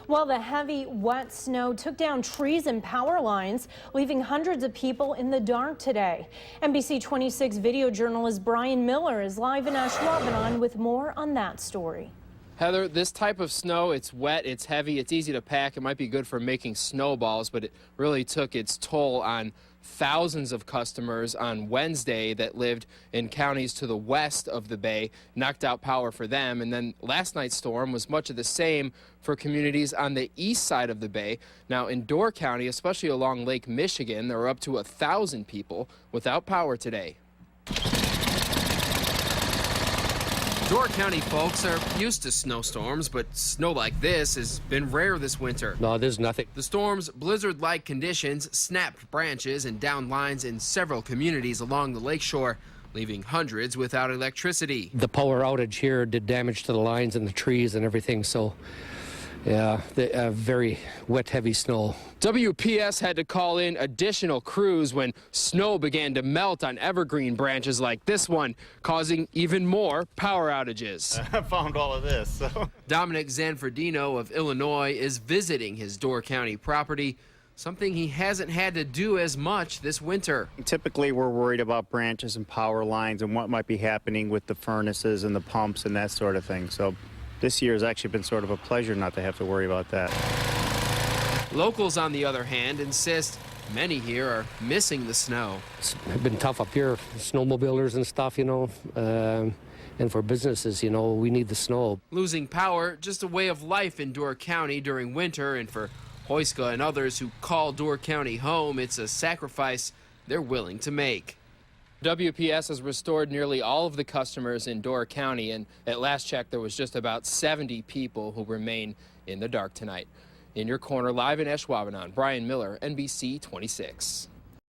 Well, the heavy, wet snow took down trees and power lines, leaving hundreds of people in the dark today. NBC26 video journalist Brian Miller is live in Ashwaubenon with more on that story. Heather, this type of snow, it's wet, it's heavy, it's easy to pack. It might be good for making snowballs, but it really took its toll on thousands of customers on Wednesday that lived in counties to the west of the bay, knocked out power for them. And then last night's storm was much of the same for communities on the east side of the bay. Now in Door County, especially along Lake Michigan, there were up to 1,000 people without power today. Door County folks are used to snowstorms, but snow like this has been rare this winter. No, there's nothing. The storm's blizzard-like conditions snapped branches and downed lines in several communities along the lakeshore, leaving hundreds without electricity. The power outage here did damage to the lines and the trees and everything, so yeah, very wet, heavy snow. WPS had to call in additional crews when snow began to melt on evergreen branches like this one, causing even more power outages. I found all of this. So. Dominic Zanfordino of Illinois is visiting his Door County property, something he hasn't had to do as much this winter. Typically, we're worried about branches and power lines and what might be happening with the furnaces and the pumps and that sort of thing. So this year has actually been sort of a pleasure not to have to worry about that. Locals, on the other hand, insist many here are missing the snow. It's been tough up here, snowmobilers and stuff, you know, and for businesses, you know, we need the snow. Losing power, just a way of life in Door County during winter, and for Hoyska and others who call Door County home, it's a sacrifice they're willing to make. WPS has restored nearly all of the customers in Door County, and at last check, there was just about 70 people who remain in the dark tonight. In your corner, live in Ashwaubenon, Brian Miller, NBC26.